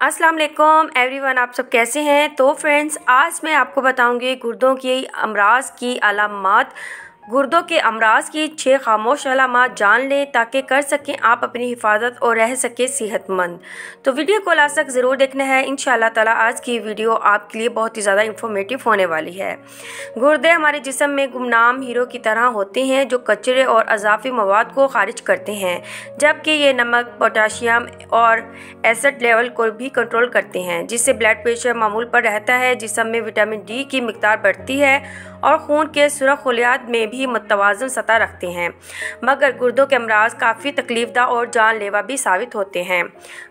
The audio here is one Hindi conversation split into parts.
अस्सलाम वालेकुम एवरीवन, आप सब कैसे हैं। तो फ्रेंड्स, आज मैं आपको बताऊंगी गुर्दों की अमराज की अलामात। गुर्दों के अमराज की 6 खामोश अलामात जान लें ताकि कर सकें आप अपनी हिफाजत और रह सकें सेहतमंद। तो वीडियो को लास्ट तक ज़रूर देखना है। इंशाल्लाह ताला आज की वीडियो आपके लिए बहुत ही ज़्यादा इंफॉर्मेटिव होने वाली है। गुर्दे हमारे जिस्म में गुमनाम हीरो की तरह होते हैं जो कचरे और अजाफी मवाद को खारिज करते हैं, जबकि ये नमक, पोटाशियम और एसिड लेवल को भी कंट्रोल करते हैं, जिससे ब्लड प्रेशर मामूल पर रहता है। जिस्म में विटामिन डी की मिकदार बढ़ती है और खून के सुरख खलियात में भी मुतवाज़न सतह रखते हैं। मगर गुर्दों के अमराज काफ़ी तकलीफदा और जानलेवा भी साबित होते हैं।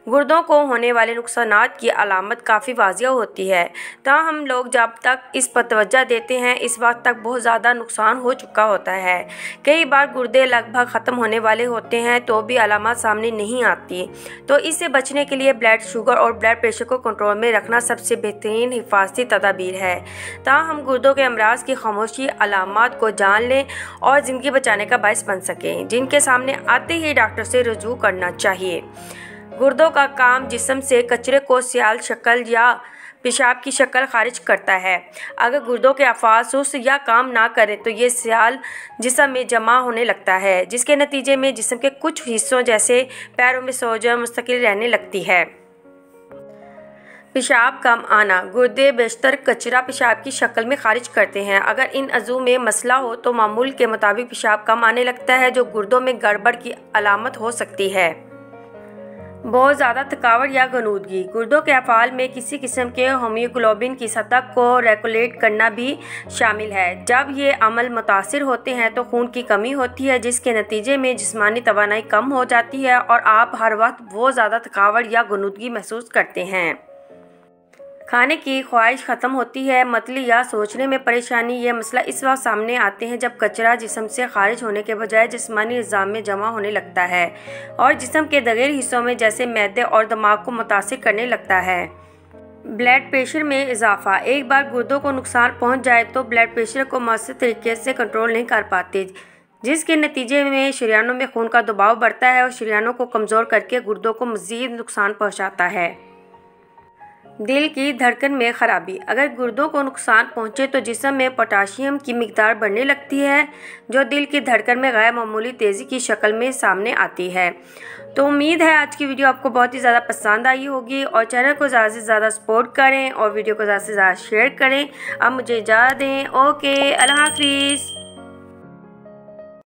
गुर्दों को होने वाले नुकसानात की अलामत काफ़ी वाज़िया होती है, हम लोग जब तक इस पर तवज्जो देते हैं इस वक्त तक बहुत ज़्यादा नुकसान हो चुका होता है। कई बार गुर्दे लगभग ख़त्म होने वाले होते हैं तो भी अलामत सामने नहीं आती। तो इससे बचने के लिए ब्लड शुगर और ब्लड प्रेशर को कंट्रोल में रखना सबसे बेहतरीन हिफाजती तदाबीर है। हम गुर्दों के अमराज की खामोशी अलामात को जान लें और ज़िंदगी बचाने का बायस बन सकें, जिनके सामने आते ही डॉक्टर से रुजू करना चाहिए। गुर्दों का काम जिस्म से कचरे को सियाल शक्ल या पेशाब की शक्ल खारिज करता है। अगर गुर्दों के अफ़ाज सुस्त या काम ना करें तो ये सियाल जिस्म में जमा होने लगता है, जिसके नतीजे में जिस्म के कुछ हिस्सों जैसे पैरों में सोजन मुस्तकिल रहने लगती है। पेशाब कम आना। गुर्दे बेशतर कचरा पेशाब की शक्ल में खारिज करते हैं। अगर इन अज़ू में मसला हो तो मामूल के मुताबिक पेशाब कम आने लगता है, जो गुर्दों में गड़बड़ की अलामत हो सकती है। बहुत ज़्यादा थकावट या गनूदगी। गुर्दों के अफ़ाल में किसी किस्म के हीमोग्लोबिन की सतह को रेगुलेट करना भी शामिल है। जब ये अमल मुतासिर होते हैं तो खून की कमी होती है, जिसके नतीजे में जिस्मानी तवानाई कम हो जाती है और आप हर वक्त बहुत ज़्यादा थकावट या गनूदगी महसूस करते हैं। खाने की ख्वाहिश ख़त्म होती है। मतली या सोचने में परेशानी। ये मसला इस वक्त सामने आते हैं जब कचरा जिस्म से खारिज होने के बजाय जिस्मानी निज़ाम में जमा होने लगता है और जिस्म के दगेर हिस्सों में जैसे मैदे और दिमाग को मुतासिर करने लगता है। ब्लड प्रेशर में इजाफा। एक बार गुर्दों को नुकसान पहुंच जाए तो ब्लड प्रेशर को मौसर तरीके से कंट्रोल नहीं कर पाते, जिसके नतीजे में शरीयानों में खून का दबाव बढ़ता है और शरीयानों को कमज़ोर करके गुर्दों को मज़ीद नुकसान पहुँचाता है। दिल की धड़कन में ख़राबी। अगर गुर्दों को नुकसान पहुंचे तो जिस्म में पोटाशियम की मिकदार बढ़ने लगती है, जो दिल की धड़कन में गैर मामूली तेज़ी की शक्ल में सामने आती है। तो उम्मीद है आज की वीडियो आपको बहुत ही ज़्यादा पसंद आई होगी और चैनल को ज़्यादा से ज़्यादा सपोर्ट करें और वीडियो को ज़्यादा से ज़्यादा शेयर करें। अब मुझे इजाज़त दें। ओके, अल्लाह हाफिज़।